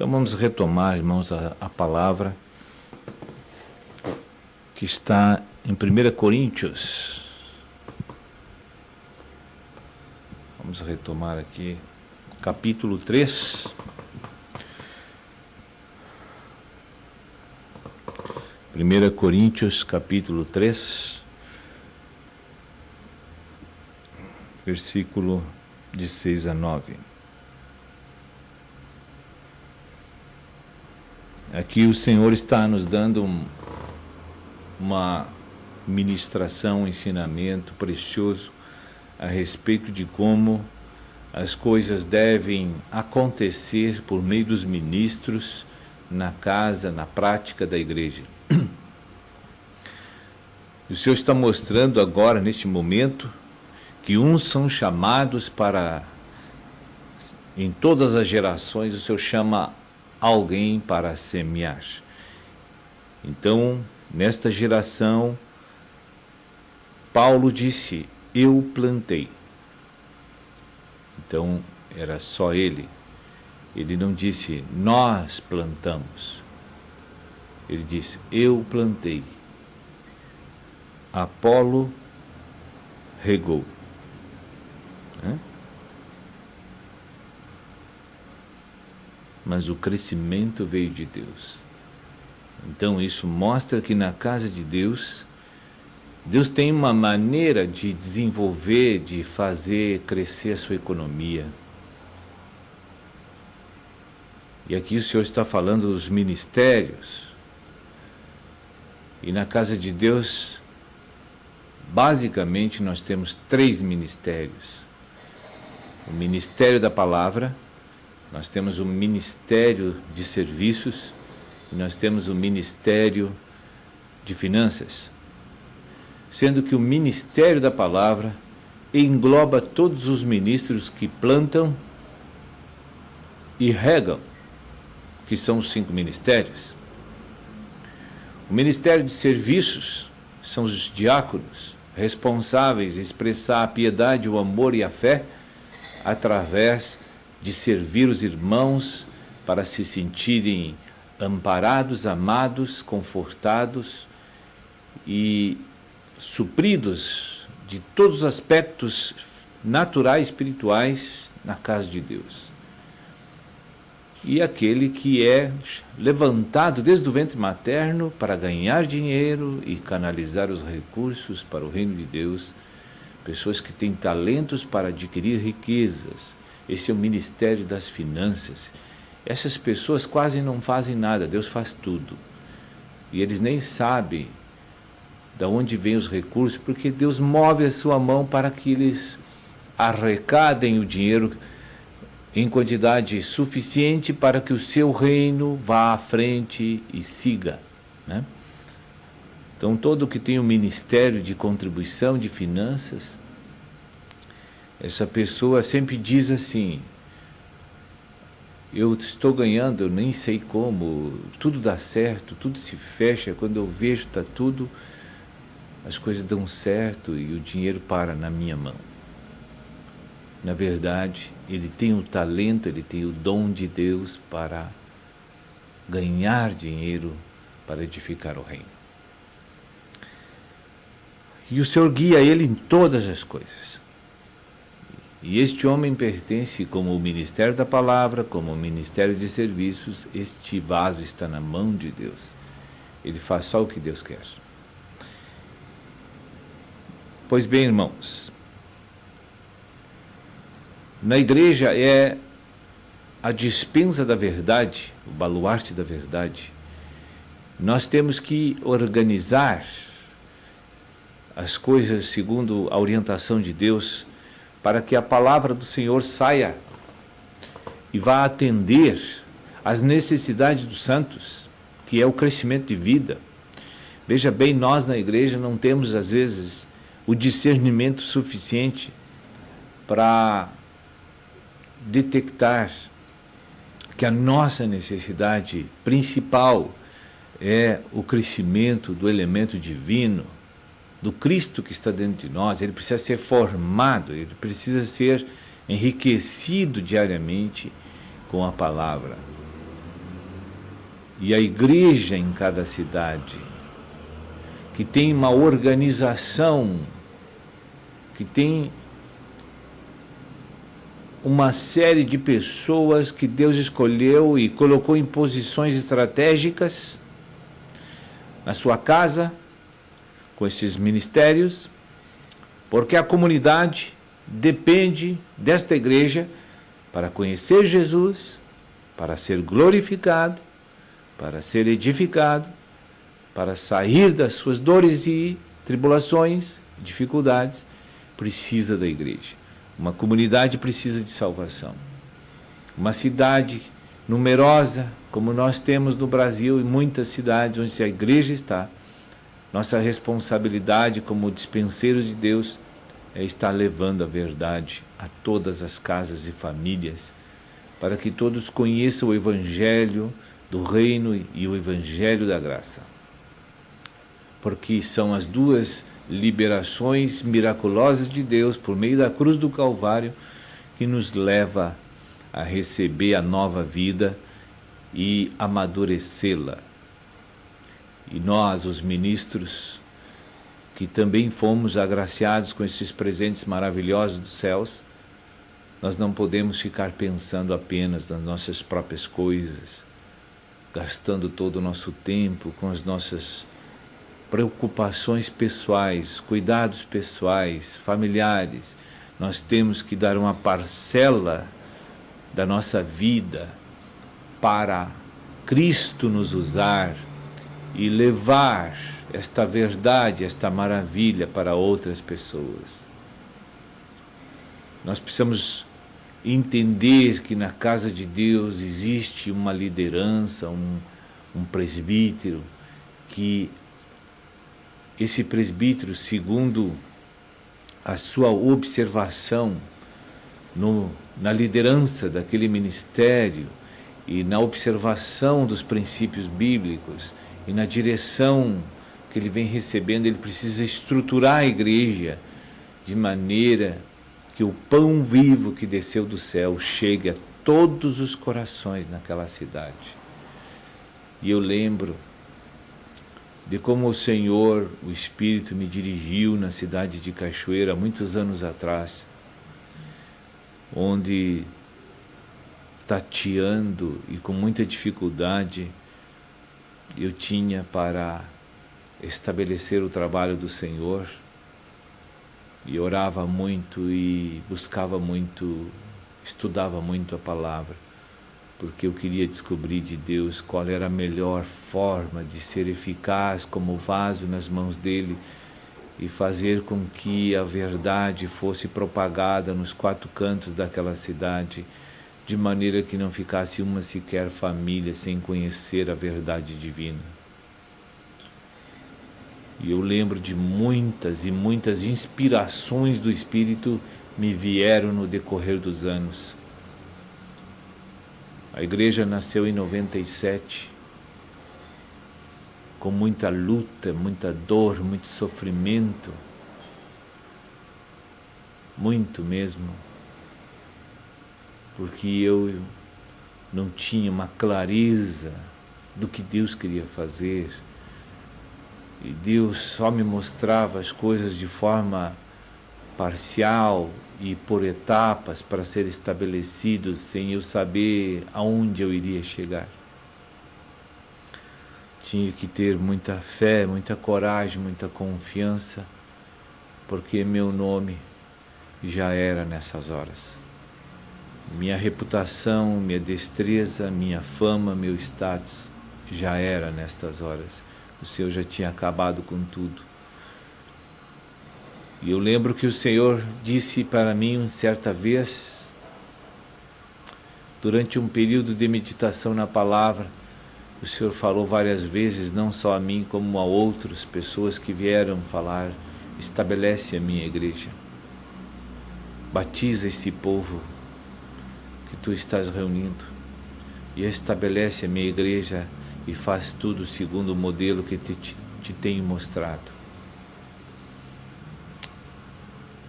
Então vamos retomar, irmãos, a palavra que está em 1 Coríntios. Vamos retomar aqui, capítulo 3. Primeira Coríntios, capítulo 3, versículo de 6 a 9. Aqui o Senhor está nos dando uma ministração, um ensinamento precioso a respeito de como as coisas devem acontecer por meio dos ministros na casa, na prática da igreja. O Senhor está mostrando agora, neste momento, que uns são chamados para, em todas as gerações, o Senhor chama alguém para semear. Então, nesta geração, Paulo disse, eu plantei. Então, era só ele. Ele não disse, nós plantamos. Ele disse, eu plantei. Apolo regou. Mas o crescimento veio de Deus. Então isso mostra que na casa de Deus, Deus tem uma maneira de desenvolver, de fazer crescer a sua economia. E aqui o Senhor está falando dos ministérios. E na casa de Deus, basicamente nós temos 3 ministérios. O ministério da palavra, nós temos o ministério de serviços, e nós temos o ministério de finanças. Sendo que o ministério da palavra engloba todos os ministros que plantam e regam, que são os 5 ministérios. O ministério de serviços são os diáconos, responsáveis em expressar a piedade, o amor e a fé através de servir os irmãos para se sentirem amparados, amados, confortados e supridos de todos os aspectos naturais, espirituais na casa de Deus. E aquele que é levantado desde o ventre materno para ganhar dinheiro e canalizar os recursos para o reino de Deus, pessoas que têm talentos para adquirir riquezas. Esse é o ministério das finanças. Essas pessoas quase não fazem nada, Deus faz tudo. E eles nem sabem de onde vêm os recursos, porque Deus move a sua mão para que eles arrecadem o dinheiro em quantidade suficiente para que o seu reino vá à frente e siga, né? Então, todo que tem um ministério de contribuição, de finanças, essa pessoa sempre diz assim, eu estou ganhando, eu nem sei como, tudo dá certo, tudo se fecha, quando eu vejo está tudo, as coisas dão certo e o dinheiro para na minha mão. Na verdade, ele tem o talento, ele tem o dom de Deus para ganhar dinheiro, para edificar o reino. E o Senhor guia ele em todas as coisas. E este homem pertence como o ministério da palavra, como o ministério de serviços, este vaso está na mão de Deus. Ele faz só o que Deus quer. Pois bem, irmãos, na igreja é a dispensa da verdade, o baluarte da verdade. Nós temos que organizar as coisas segundo a orientação de Deus, para que a palavra do Senhor saia e vá atender às necessidades dos santos, que é o crescimento de vida. Veja bem, nós na igreja não temos, às vezes, o discernimento suficiente para detectar que a nossa necessidade principal é o crescimento do elemento divino, do Cristo que está dentro de nós. Ele precisa ser formado, ele precisa ser enriquecido diariamente com a palavra. e a igreja em cada cidade, que tem uma organização, que tem uma série de pessoas que Deus escolheu e colocou em posições estratégicas na sua casa, com esses ministérios, porque a comunidade depende desta igreja para conhecer Jesus, para ser glorificado, para ser edificado, para sair das suas dores e tribulações, dificuldades, precisa da igreja. Uma comunidade precisa de salvação. Uma cidade numerosa, como nós temos no Brasil, e muitas cidades onde a igreja está, nossa responsabilidade como dispenseiros de Deus é estar levando a verdade a todas as casas e famílias, para que todos conheçam o Evangelho do Reino e o Evangelho da Graça. Porque são as duas liberações miraculosas de Deus por meio da cruz do Calvário que nos leva a receber a nova vida e amadurecê-la. E nós, os ministros, que também fomos agraciados com esses presentes maravilhosos dos céus, nós não podemos ficar pensando apenas nas nossas próprias coisas, gastando todo o nosso tempo com as nossas preocupações pessoais, cuidados pessoais, familiares. Nós temos que dar uma parcela da nossa vida para Cristo nos usar e levar esta verdade, esta maravilha para outras pessoas. Nós precisamos entender que na casa de Deus existe uma liderança, um presbítero, que esse presbítero, segundo a sua observação na liderança daquele ministério e na observação dos princípios bíblicos e na direção que ele vem recebendo, ele precisa estruturar a igreja de maneira que o pão vivo que desceu do céu chegue a todos os corações naquela cidade. E eu lembro de como o Senhor, o Espírito, me dirigiu na cidade de Cachoeira, muitos anos atrás, onde, tateando e com muita dificuldade, eu tinha para estabelecer o trabalho do Senhor, e orava muito e buscava muito, estudava muito a palavra, porque eu queria descobrir de Deus qual era a melhor forma de ser eficaz como vaso nas mãos dele e fazer com que a verdade fosse propagada nos quatro cantos daquela cidade, de maneira que não ficasse uma sequer família sem conhecer a verdade divina. E eu lembro de muitas e muitas inspirações do Espírito me vieram no decorrer dos anos. A igreja nasceu em 97, com muita luta, muita dor, muito sofrimento, muito mesmo, porque eu não tinha uma clareza do que Deus queria fazer, e Deus só me mostrava as coisas de forma parcial e por etapas para ser estabelecidos, sem eu saber aonde eu iria chegar. Tinha que ter muita fé, muita coragem, muita confiança, porque meu nome já era nessas horas. Minha reputação, minha destreza, minha fama, meu status já era nestas horas. O Senhor já tinha acabado com tudo. E eu lembro que o Senhor disse para mim certa vez, durante um período de meditação na palavra, o Senhor falou várias vezes, não só a mim, como a outras pessoas que vieram falar: estabelece a minha igreja, batiza esse povo que tu estás reunindo, e estabelece a minha igreja e faz tudo segundo o modelo que te tenho mostrado.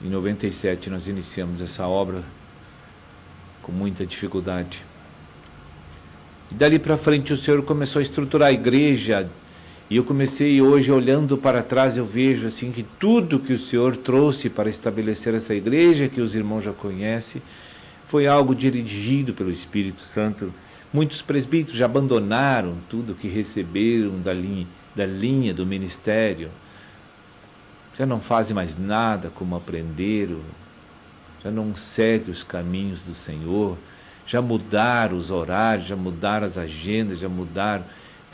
Em 97 nós iniciamos essa obra com muita dificuldade. E dali para frente o Senhor começou a estruturar a igreja, e eu comecei hoje, olhando para trás, eu vejo assim que tudo que o Senhor trouxe para estabelecer essa igreja, que os irmãos já conhecem, foi algo dirigido pelo Espírito Santo. Muitos presbíteros já abandonaram tudo que receberam da linha do ministério, já não fazem mais nada como aprenderam, já não seguem os caminhos do Senhor, já mudaram os horários, já mudaram as agendas, já mudaram,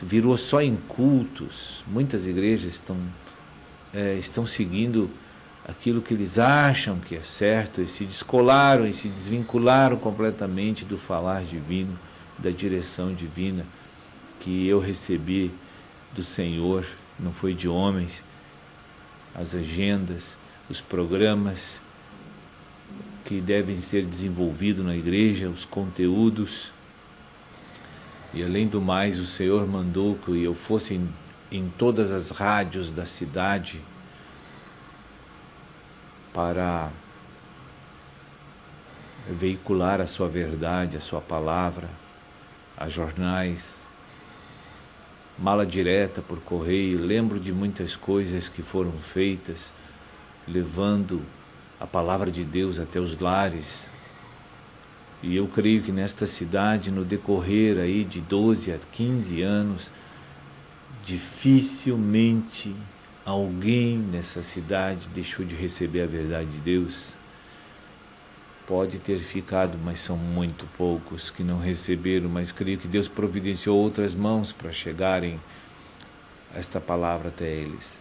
virou só em cultos. Muitas igrejas estão seguindo aquilo que eles acham que é certo, e se descolaram e se desvincularam completamente do falar divino, da direção divina que eu recebi do Senhor, não foi de homens. As agendas, os programas que devem ser desenvolvidos na igreja, os conteúdos. E além do mais, o Senhor mandou que eu fosse em todas as rádios da cidade para veicular a sua verdade, a sua palavra, a jornais, mala direta por correio. Lembro de muitas coisas que foram feitas, levando a palavra de Deus até os lares. E eu creio que nesta cidade, no decorrer aí de 12 a 15 anos, dificilmente alguém nessa cidade deixou de receber a verdade de Deus. Pode ter ficado, mas são muito poucos que não receberam, mas creio que Deus providenciou outras mãos para chegarem esta palavra até eles.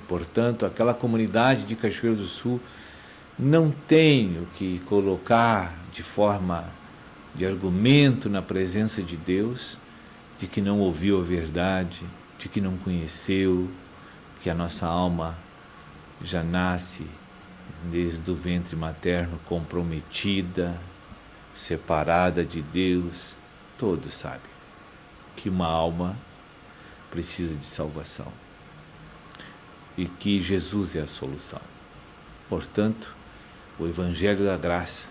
Portanto, aquela comunidade de Cachoeiro do Sul não tenho que colocar de forma de argumento na presença de Deus, de que não ouviu a verdade, de que não conheceu, que a nossa alma já nasce desde o ventre materno comprometida, separada de Deus. Todos sabem que uma alma precisa de salvação e que Jesus é a solução. Portanto, o Evangelho da Graça,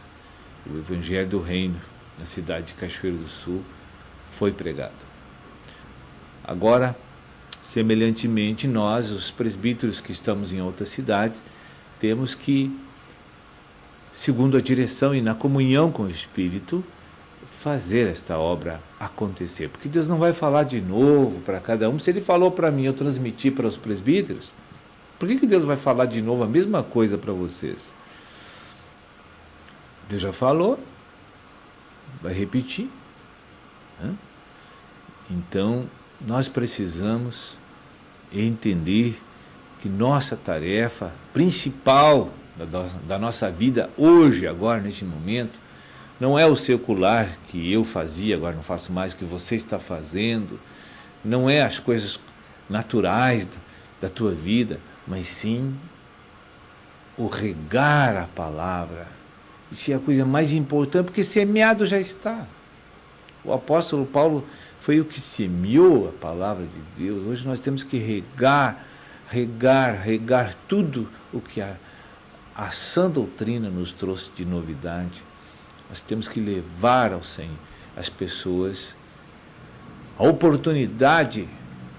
o Evangelho do Reino, na cidade de Cachoeiro do Sul, foi pregado. Agora, semelhantemente, nós, os presbíteros que estamos em outras cidades, temos que, segundo a direção e na comunhão com o Espírito, fazer esta obra acontecer. Porque Deus não vai falar de novo para cada um. Se Ele falou para mim, eu transmiti para os presbíteros, por que Deus vai falar de novo a mesma coisa para vocês? Deus já falou, vai repetir. Então, nós precisamos entender que nossa tarefa principal da nossa vida hoje, agora, neste momento, não é o secular que eu fazia, agora não faço mais, que você está fazendo, não é as coisas naturais da tua vida, mas sim o regar a palavra. Isso é a coisa mais importante, porque semeado já está. O apóstolo Paulo foi o que semeou a palavra de Deus. Hoje nós temos que regar tudo o que a sã doutrina nos trouxe de novidade. Nós temos que levar ao Senhor as pessoas a oportunidade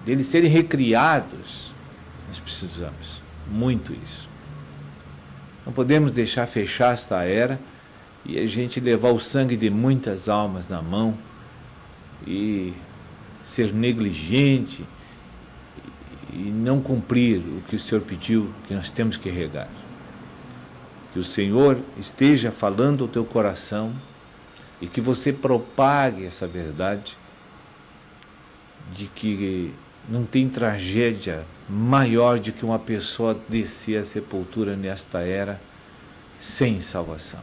deles serem recriados. Nós precisamos muito isso. Não podemos deixar fechar esta era e a gente levar o sangue de muitas almas na mão e ser negligente e não cumprir o que o Senhor pediu, que nós temos que regar. Que o Senhor esteja falando ao teu coração e que você propague essa verdade de que não tem tragédia maior de que uma pessoa descer à sepultura nesta era sem salvação.